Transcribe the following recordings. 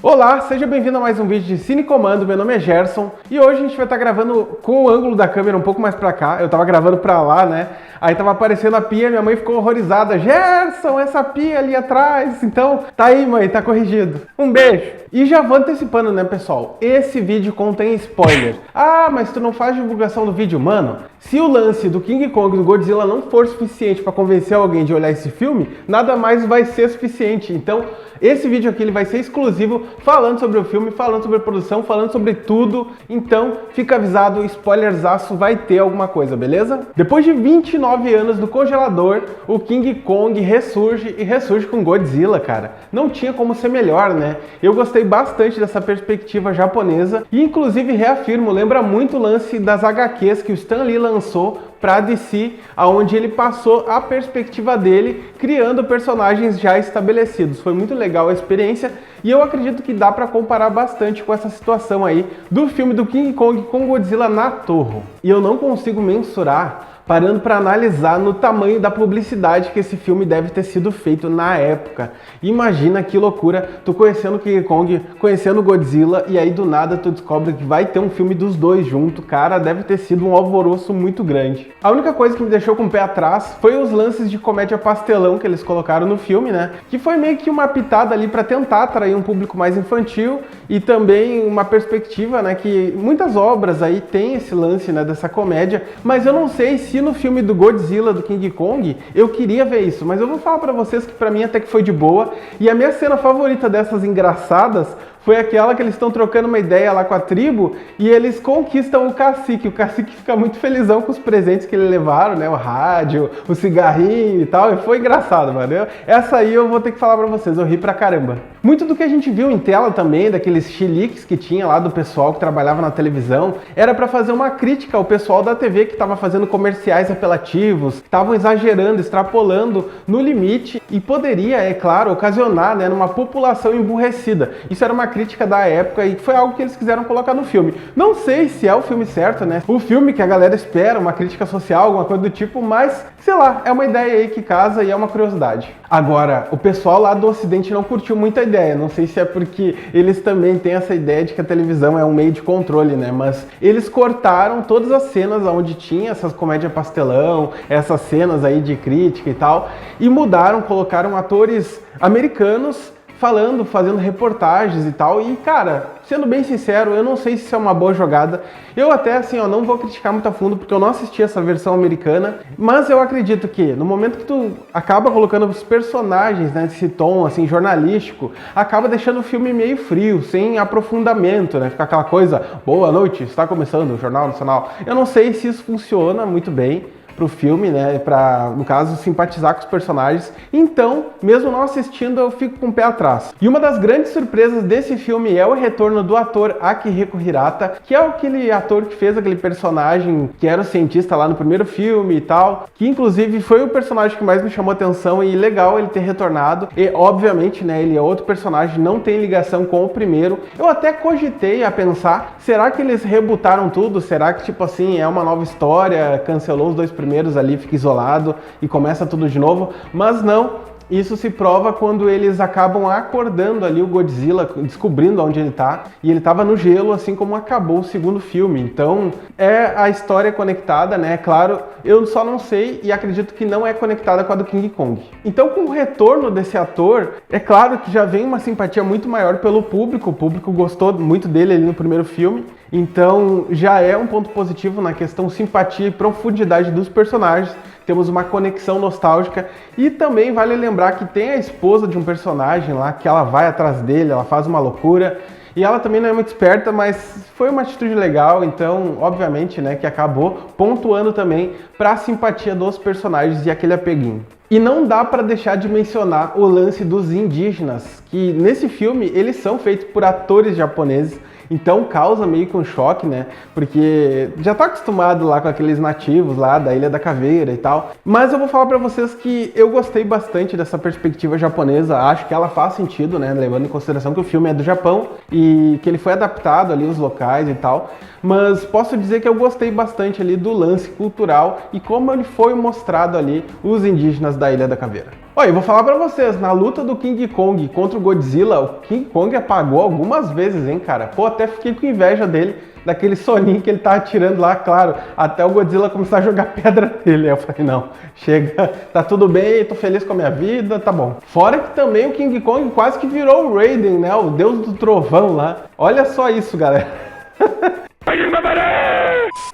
Olá, seja bem-vindo a mais um vídeo de Cine Comando. Meu nome é Gerson e hoje a gente vai estar gravando com o ângulo da câmera um pouco mais pra cá. Eu tava gravando pra lá, né? Aí tava aparecendo a pia, minha mãe ficou horrorizada. Gerson, essa pia ali atrás. Então, tá aí, mãe, tá corrigido. Um beijo. E já vou antecipando, né, pessoal? Esse vídeo contém spoiler. Ah, mas tu não faz divulgação do vídeo, mano? Se o lance do King Kong e do Godzilla não for suficiente pra convencer alguém de olhar esse filme, nada mais vai ser suficiente. Então, esse vídeo aqui ele vai ser exclusivo, falando sobre o filme, falando sobre a produção, falando sobre tudo. Então, fica avisado, spoilerzaço vai ter alguma coisa, beleza? Depois de 29 anos no congelador, o King Kong ressurge e ressurge com Godzilla, cara. Não tinha como ser melhor, né? Eu gostei bastante dessa perspectiva japonesa e, inclusive, reafirmo, lembra muito o lance das HQs que o Stan Lee lançou para DC, aonde ele passou a perspectiva dele, criando personagens já estabelecidos. Foi muito legal a experiência e eu acredito que dá para comparar bastante com essa situação aí do filme do King Kong com Godzilla na torre. E eu não consigo mensurar, parando para analisar no tamanho da publicidade que esse filme deve ter sido feito na época. Imagina que loucura, tu conhecendo King Kong, conhecendo Godzilla, e aí do nada tu descobre que vai ter um filme dos dois junto. Cara, deve ter sido um alvoroço muito grande. A única coisa que me deixou com o pé atrás foi os lances de comédia pastelão que eles colocaram no filme, né? Que foi meio que uma pitada ali para tentar atrair um público mais infantil e também uma perspectiva, né? Que muitas obras aí tem esse lance, né? Dessa comédia, mas eu não sei se no filme do Godzilla, do King Kong, eu queria ver isso, mas eu vou falar pra vocês que pra mim até que foi de boa, e a minha cena favorita dessas engraçadas foi aquela que eles estão trocando uma ideia lá com a tribo e eles conquistam o cacique fica muito felizão com os presentes que eles levaram, né, o rádio, o cigarrinho e tal, e foi engraçado, mano. Essa aí eu vou ter que falar pra vocês, eu ri pra caramba. Muito do que a gente viu em tela também, daqueles chiliques que tinha lá do pessoal que trabalhava na televisão, era pra fazer uma crítica ao pessoal da TV que tava fazendo comerciais apelativos, que estavam exagerando, extrapolando no limite e poderia, é claro, ocasionar, né, numa população emburrecida. Isso era uma crítica da época e foi algo que eles quiseram colocar no filme. Não sei se é o filme certo, né? O filme que a galera espera, uma crítica social, alguma coisa do tipo, mas, sei lá, é uma ideia aí que casa e é uma curiosidade. Agora, o pessoal lá do Ocidente não curtiu muito a ideia. Não sei se é porque eles também têm essa ideia de que a televisão é um meio de controle, né? Mas eles cortaram todas as cenas onde tinha essas comédias pastelão, essas cenas aí de crítica e tal, e mudaram, colocaram atores americanos falando, fazendo reportagens e tal, e cara, sendo bem sincero, eu não sei se isso é uma boa jogada. Eu até assim, ó, não vou criticar muito a fundo porque eu não assisti essa versão americana, mas eu acredito que no momento que tu acaba colocando os personagens, né, nesse tom assim jornalístico, acaba deixando o filme meio frio, sem aprofundamento, né, fica aquela coisa, boa noite, está começando o Jornal Nacional. Eu não sei se isso funciona muito bem pro filme, né, pra, no caso, simpatizar com os personagens. Então, mesmo não assistindo, eu fico com o pé atrás. E uma das grandes surpresas desse filme é o retorno do ator Akihiko Hirata, que é aquele ator que fez aquele personagem que era o cientista lá no primeiro filme e tal, que inclusive foi o personagem que mais me chamou a atenção e legal ele ter retornado. E, obviamente, né, ele é outro personagem, não tem ligação com o primeiro. Eu até cogitei a pensar, será que eles rebutaram tudo? Será que, tipo assim, é uma nova história, cancelou os dois primeiros ali, fica isolado e começa tudo de novo, mas não. Isso se prova quando eles acabam acordando ali o Godzilla, descobrindo onde ele tá, e ele tava no gelo, assim como acabou o segundo filme. Então, é a história conectada, né? Claro, eu só não sei e acredito que não é conectada com a do King Kong. Então, com o retorno desse ator, é claro que já vem uma simpatia muito maior pelo público. O público gostou muito dele ali no primeiro filme. Então, já é um ponto positivo na questão simpatia e profundidade dos personagens. Temos uma conexão nostálgica e também vale lembrar que tem a esposa de um personagem lá que ela vai atrás dele, ela faz uma loucura e ela também não é muito esperta, mas foi uma atitude legal, então obviamente, né, que acabou pontuando também para a simpatia dos personagens e aquele apeguinho. E não dá para deixar de mencionar o lance dos indígenas, que nesse filme eles são feitos por atores japoneses. Então causa meio que um choque, né? Porque já tá acostumado lá com aqueles nativos lá da Ilha da Caveira e tal. Mas eu vou falar pra vocês que eu gostei bastante dessa perspectiva japonesa. Acho que ela faz sentido, né? Levando em consideração que o filme é do Japão e que ele foi adaptado ali os locais e tal. Mas posso dizer que eu gostei bastante ali do lance cultural e como ele foi mostrado ali os indígenas da Ilha da Caveira. Olha, eu vou falar pra vocês, na luta do King Kong contra o Godzilla, o King Kong apagou algumas vezes, hein, cara? Pô, até fiquei com inveja dele, daquele soninho que ele tá atirando lá, claro, até o Godzilla começar a jogar pedra nele. Aí eu falei, não, chega, tá tudo bem, tô feliz com a minha vida, tá bom. Fora que também o King Kong quase que virou o Raiden, né, o deus do trovão lá. Olha só isso, galera.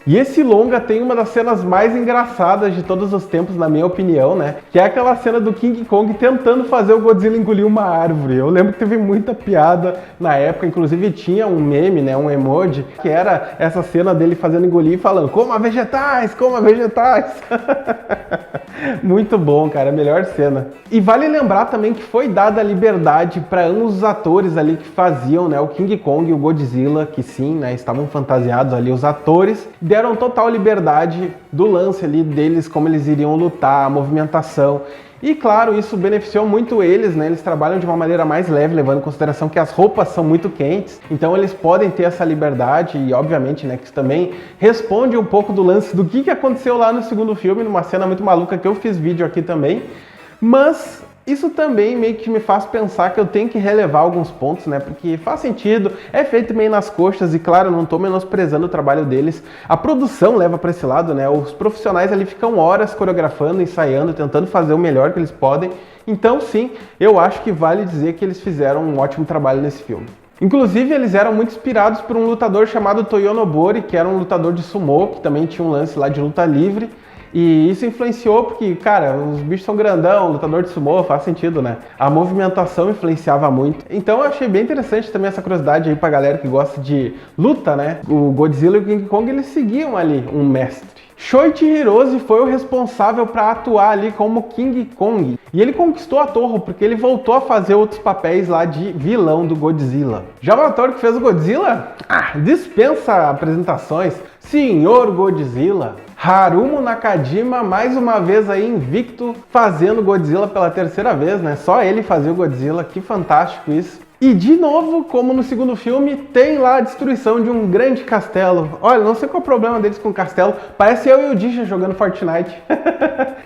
E esse longa tem uma das cenas mais engraçadas de todos os tempos, na minha opinião, né? Que é aquela cena do King Kong tentando fazer o Godzilla engolir uma árvore. Eu lembro que teve muita piada na época, inclusive tinha um meme, né? Um emoji, que era essa cena dele fazendo engolir e falando: coma vegetais, coma vegetais. Muito bom, cara, melhor cena. E vale lembrar também que foi dada a liberdade para ambos os atores ali que faziam, né, o King Kong e o Godzilla, que sim, né, estavam fantasiados ali, os atores deram total liberdade do lance ali deles, como eles iriam lutar, a movimentação. E claro, isso beneficiou muito eles, né? Eles trabalham de uma maneira mais leve, levando em consideração que as roupas são muito quentes, então eles podem ter essa liberdade e obviamente, né, que isso também responde um pouco do lance do que aconteceu lá no segundo filme, numa cena muito maluca que eu fiz vídeo aqui também, mas isso também meio que me faz pensar que eu tenho que relevar alguns pontos, né? Porque faz sentido, é feito meio nas coxas e claro, não tô menosprezando o trabalho deles. A produção leva para esse lado, né? Os profissionais ali ficam horas coreografando, ensaiando, tentando fazer o melhor que eles podem. Então sim, eu acho que vale dizer que eles fizeram um ótimo trabalho nesse filme. Inclusive, eles eram muito inspirados por um lutador chamado Toyonobori, que era um lutador de sumô, que também tinha um lance lá de luta livre. E isso influenciou porque, cara, os bichos são grandão, lutador de sumô, faz sentido, né? A movimentação influenciava muito. Então eu achei bem interessante também essa curiosidade aí pra galera que gosta de luta, né? O Godzilla e o King Kong, eles seguiam ali um mestre. Shoichi Hirose foi o responsável para atuar ali como King Kong. E ele conquistou a Toho porque ele voltou a fazer outros papéis lá de vilão do Godzilla. Já o ator que fez o Godzilla? Dispensa apresentações. Senhor Godzilla. Harumo Nakajima, mais uma vez aí invicto, fazendo Godzilla pela terceira vez, né? Só ele fazia o Godzilla, que fantástico isso. E de novo, como no segundo filme, tem lá a destruição de um grande castelo. Olha, não sei qual é o problema deles com o castelo. Parece eu e o Dija jogando Fortnite.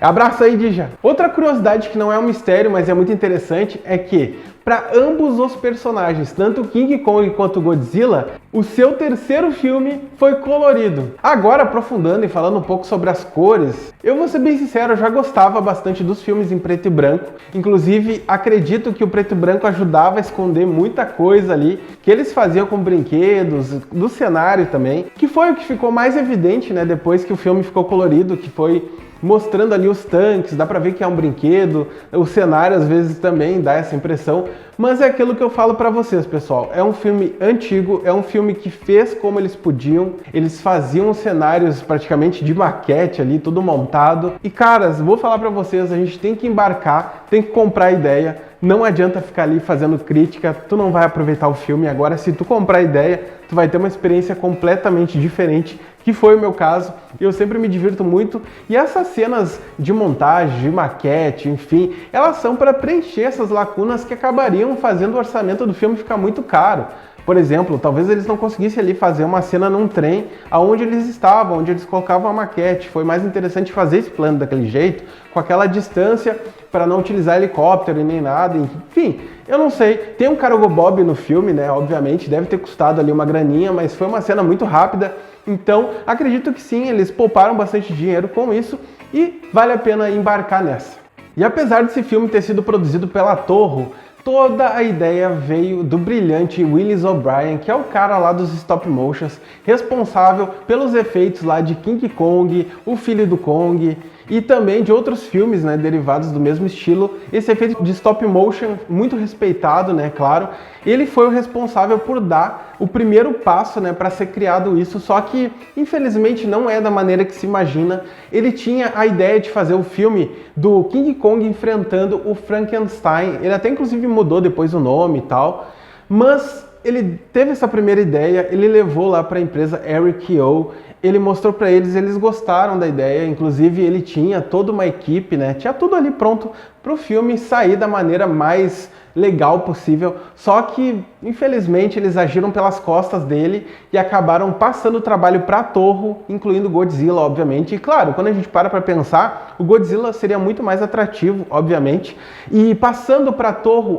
Abraço aí, Dija. Outra curiosidade que não é um mistério, mas é muito interessante, é que para ambos os personagens, tanto o King Kong quanto o Godzilla, o seu terceiro filme foi colorido. Agora, aprofundando e falando um pouco sobre as cores, eu vou ser bem sincero, eu já gostava bastante dos filmes em preto e branco. Inclusive, acredito que o preto e branco ajudava a esconder muita coisa ali que eles faziam com brinquedos, do cenário também, que foi o que ficou mais evidente, né, depois que o filme ficou colorido, que foi mostrando ali os tanques, dá pra ver que é um brinquedo, o cenário às vezes também dá essa impressão, mas é aquilo que eu falo pra vocês, pessoal, é um filme antigo, é um filme que fez como eles podiam, eles faziam cenários praticamente de maquete ali, tudo montado, e caras, vou falar pra vocês, a gente tem que embarcar, tem que comprar a ideia, não adianta ficar ali fazendo crítica, tu não vai aproveitar o filme. Agora, se tu comprar a ideia, tu vai ter uma experiência completamente diferente, que foi o meu caso. Eu sempre me divirto muito. E essas cenas de montagem, de maquete, enfim, elas são para preencher essas lacunas que acabariam fazendo o orçamento do filme ficar muito caro. Por exemplo, talvez eles não conseguissem ali fazer uma cena num trem aonde eles estavam, onde eles colocavam a maquete. Foi mais interessante fazer esse plano daquele jeito, com aquela distância, para não utilizar helicóptero e nem nada. Enfim, eu não sei. Tem um Cargo Bob no filme, né? Obviamente, deve ter custado ali uma graninha, mas foi uma cena muito rápida. Então, acredito que sim, eles pouparam bastante dinheiro com isso e vale a pena embarcar nessa. E apesar desse filme ter sido produzido pela Toho, toda a ideia veio do brilhante Willis O'Brien, que é o cara lá dos stop motions, responsável pelos efeitos lá de King Kong, o Filho do Kong e também de outros filmes, né, derivados do mesmo estilo. Esse efeito de stop motion muito respeitado, né, claro. Ele foi o responsável por dar o primeiro passo, né, para ser criado isso, só que infelizmente não é da maneira que se imagina. Ele tinha a ideia de fazer o filme do King Kong enfrentando o Frankenstein. Ele até inclusive mudou depois o nome e tal, mas ele teve essa primeira ideia, ele levou lá para a empresa Eric O. ele mostrou para eles, eles gostaram da ideia, inclusive ele tinha toda uma equipe, né? Tinha tudo ali pronto para o filme sair da maneira mais legal possível, só que infelizmente eles agiram pelas costas dele e acabaram passando o trabalho para Toho, incluindo Godzilla, obviamente. E claro, quando a gente para pensar, o Godzilla seria muito mais atrativo, obviamente, e passando para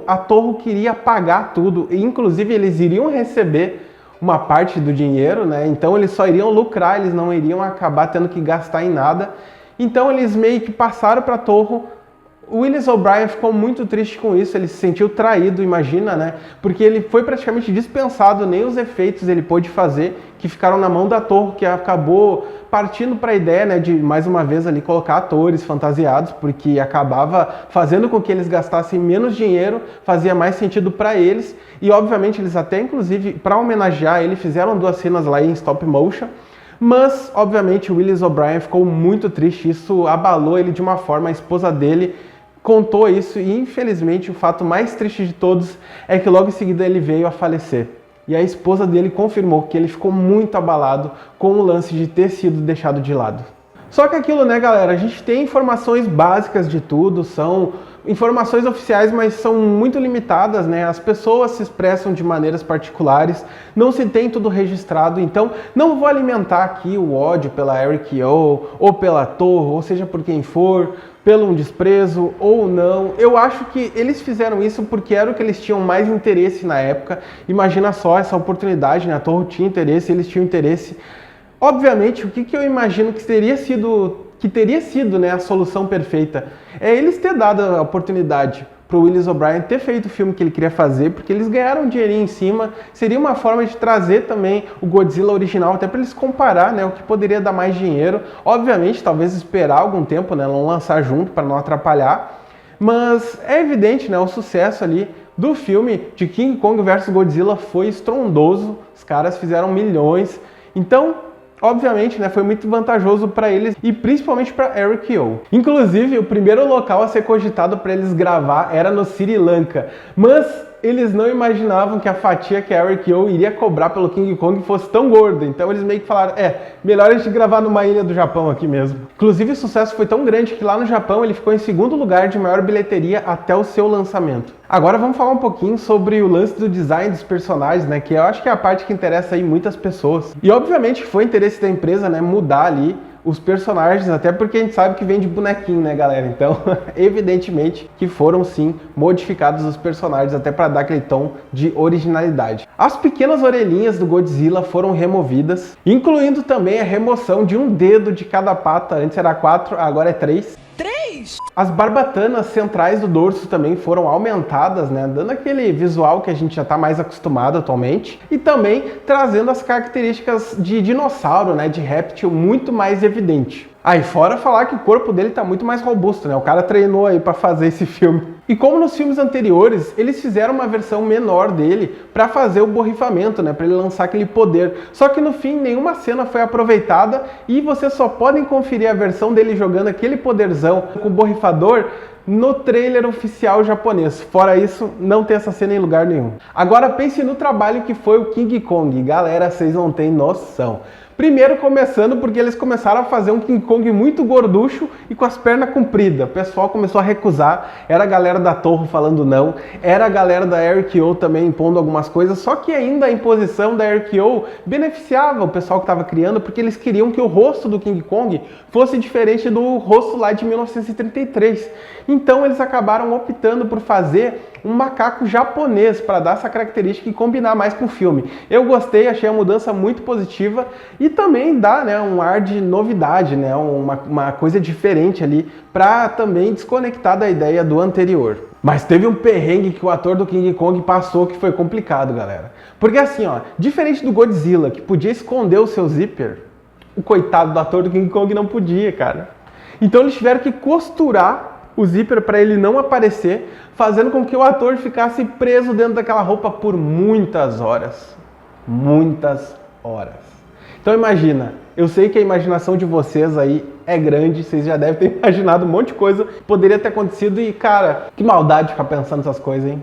a Toho queria pagar tudo, e inclusive eles iriam receber uma parte do dinheiro, né? Então eles só iriam lucrar, eles não iriam acabar tendo que gastar em nada. Então eles meio que passaram para Toho. O Willis O'Brien ficou muito triste com isso, ele se sentiu traído, imagina, né? Porque ele foi praticamente dispensado, nem os efeitos ele pôde fazer, que ficaram na mão da Toho, que acabou partindo para a ideia, né, de mais uma vez ali colocar atores fantasiados, porque acabava fazendo com que eles gastassem menos dinheiro, fazia mais sentido para eles, e obviamente eles até, inclusive, para homenagear ele, fizeram 2 cenas lá em stop motion. Mas, obviamente, o Willis O'Brien ficou muito triste, isso abalou ele de uma forma, a esposa dele contou isso e, infelizmente, o fato mais triste de todos é que logo em seguida ele veio a falecer. E a esposa dele confirmou que ele ficou muito abalado com o lance de ter sido deixado de lado. Só que aquilo, né, galera, a gente tem informações básicas de tudo, são informações oficiais, mas são muito limitadas, né? As pessoas se expressam de maneiras particulares, não se tem tudo registrado, então não vou alimentar aqui o ódio pela Eric Yo, ou pela Toho, ou seja por quem for, pelo um desprezo ou não. Eu acho que eles fizeram isso porque era o que eles tinham mais interesse na época. Imagina só essa oportunidade, né? A Toho tinha interesse, eles tinham interesse. Obviamente, o que eu imagino que teria sido, né, a solução perfeita é eles ter dado a oportunidade para o Willis O'Brien ter feito o filme que ele queria fazer, porque eles ganharam um dinheirinho em cima. Seria uma forma de trazer também o Godzilla original, até para eles comparar, né, o que poderia dar mais dinheiro. Obviamente, talvez esperar algum tempo, né, não lançar junto para não atrapalhar. Mas é evidente, né, o sucesso ali do filme de King Kong vs Godzilla foi estrondoso. Os caras fizeram milhões. Então, obviamente, né, foi muito vantajoso para eles e principalmente para Eric Yo. Inclusive, o primeiro local a ser cogitado para eles gravar era no Sri Lanka, mas eles não imaginavam que a fatia que a Eric Yo iria cobrar pelo King Kong fosse tão gorda. Então eles meio que falaram, melhor a gente gravar numa ilha do Japão aqui mesmo. Inclusive o sucesso foi tão grande que lá no Japão ele ficou em segundo lugar de maior bilheteria até o seu lançamento. Agora vamos falar um pouquinho sobre o lance do design dos personagens, né, que eu acho que é a parte que interessa aí muitas pessoas. E obviamente foi interesse da empresa, né, mudar ali os personagens, até porque a gente sabe que vem de bonequinho, né, galera? Então, evidentemente que foram sim modificados os personagens até para dar aquele tom de originalidade. As pequenas orelhinhas do Godzilla foram removidas, incluindo também a remoção de um dedo de cada pata. Antes era 4, agora é 3. As barbatanas centrais do dorso também foram aumentadas, né, dando aquele visual que a gente já está mais acostumado atualmente, e também trazendo as características de dinossauro, né, de réptil muito mais evidente. Aí fora falar que o corpo dele está muito mais robusto, né? O cara treinou aí para fazer esse filme. E como nos filmes anteriores, eles fizeram uma versão menor dele para fazer o borrifamento, né? Para ele lançar aquele poder. Só que no fim nenhuma cena foi aproveitada e vocês só podem conferir a versão dele jogando aquele poderzão com o borrifador no trailer oficial japonês. Fora isso, não tem essa cena em lugar nenhum. Agora pense no trabalho que foi o King Kong. Galera, vocês não têm noção. Primeiro começando porque eles começaram a fazer um King Kong muito gorducho e com as pernas compridas. O pessoal começou a recusar, era a galera da Toho falando não, era a galera da Eric Yo também impondo algumas coisas, só que ainda a imposição da Eric Yo beneficiava o pessoal que estava criando, porque eles queriam que o rosto do King Kong fosse diferente do rosto lá de 1933. Então eles acabaram optando por fazer um macaco japonês para dar essa característica e combinar mais com o filme. Eu gostei, achei a mudança muito positiva e também dá, né, um ar de novidade, né, uma coisa diferente ali para também desconectar da ideia do anterior. Mas teve um perrengue que o ator do King Kong passou que foi complicado, galera. Porque assim, ó, diferente do Godzilla, que podia esconder o seu zíper, o coitado do ator do King Kong não podia, cara. Então eles tiveram que costurar o zíper para ele não aparecer, fazendo com que o ator ficasse preso dentro daquela roupa por muitas horas. Muitas horas. Então imagina, eu sei que a imaginação de vocês aí é grande, vocês já devem ter imaginado um monte de coisa que poderia ter acontecido e, cara, que maldade ficar pensando essas coisas, hein?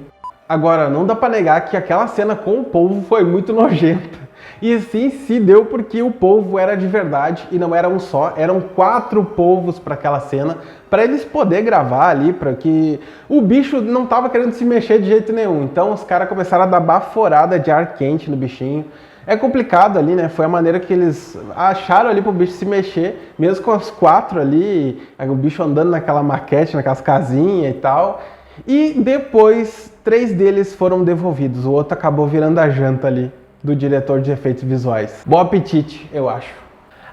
Agora, não dá pra negar que aquela cena com o polvo foi muito nojenta. e sim se deu porque o polvo era de verdade e não era um só, eram 4 polvos para aquela cena, para eles poderem gravar ali, para que o bicho não tava querendo se mexer de jeito nenhum. Então os caras começaram a dar baforada de ar quente no bichinho. É complicado ali, né? Foi a maneira que eles acharam ali pro bicho se mexer, mesmo com os 4 ali, o bicho andando naquela maquete, naquelas casinhas e tal. E depois 3 deles foram devolvidos, o outro acabou virando a janta ali do diretor de efeitos visuais. Bom apetite, eu acho.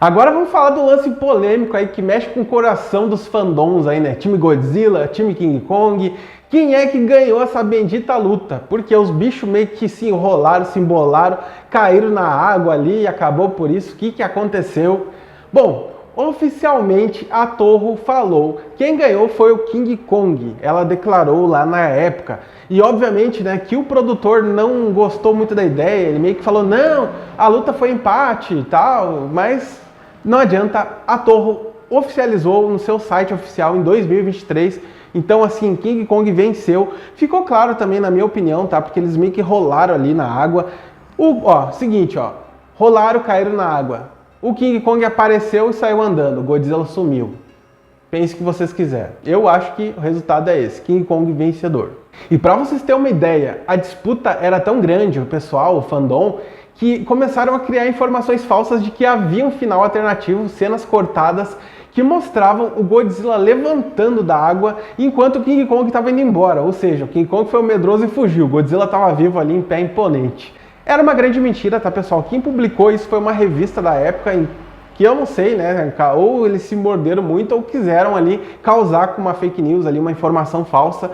Agora vamos falar do lance polêmico aí que mexe com o coração dos fandoms aí, né? Time Godzilla, time King Kong. Quem é que ganhou essa bendita luta? Porque os bichos meio que se enrolaram, se embolaram, caíram na água ali e acabou por isso. O que aconteceu? Bom, oficialmente a Toho falou. Quem ganhou foi o King Kong. Ela declarou lá na época. E obviamente, né, que o produtor não gostou muito da ideia. Ele meio que falou, não, a luta foi empate e tal. Mas não adianta, a Toho oficializou no seu site oficial em 2023. Então, assim, King Kong venceu. Ficou claro também, na minha opinião, tá? Porque eles meio que rolaram ali na água. Seguinte, ó. Rolaram, caíram na água. O King Kong apareceu e saiu andando. O Godzilla sumiu. Pense o que vocês quiserem. Eu acho que o resultado é esse. King Kong vencedor. E para vocês terem uma ideia, a disputa era tão grande, o pessoal, o fandom, que começaram a criar informações falsas de que havia um final alternativo, cenas cortadas, que mostravam o Godzilla levantando da água enquanto o King Kong estava indo embora. Ou seja, o King Kong foi o medroso e fugiu. O Godzilla estava vivo ali em pé imponente. Era uma grande mentira, tá, pessoal? Quem publicou isso foi uma revista da época que eu não sei, né? Ou eles se morderam muito ou quiseram ali causar com uma fake news ali, uma informação falsa.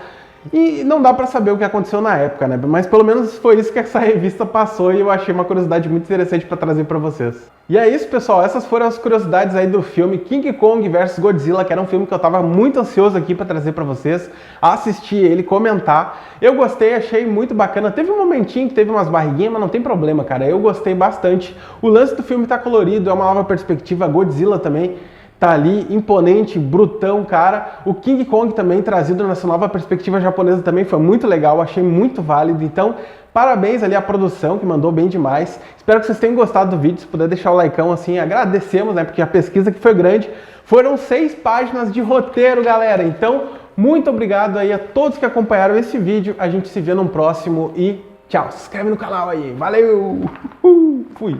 E não dá pra saber o que aconteceu na época, né? Mas pelo menos foi isso que essa revista passou e eu achei uma curiosidade muito interessante pra trazer pra vocês. E é isso, pessoal. Essas foram as curiosidades aí do filme King Kong vs Godzilla, que era um filme que eu tava muito ansioso aqui pra trazer pra vocês, assistir ele, comentar. Eu gostei, achei muito bacana. Teve um momentinho que teve umas barriguinhas, mas não tem problema, cara. Eu gostei bastante. O lance do filme tá colorido, é uma nova perspectiva. Godzilla também tá ali, imponente, brutão, cara. O King Kong também, trazido nessa nova perspectiva japonesa, também foi muito legal, achei muito válido. Então, parabéns ali à produção, que mandou bem demais. Espero que vocês tenham gostado do vídeo. Se puder deixar o likeão assim, agradecemos, né? Porque a pesquisa que foi grande. Foram 6 páginas de roteiro, galera. Então, muito obrigado aí a todos que acompanharam esse vídeo. A gente se vê no próximo e tchau. Se inscreve no canal aí. Valeu! Fui!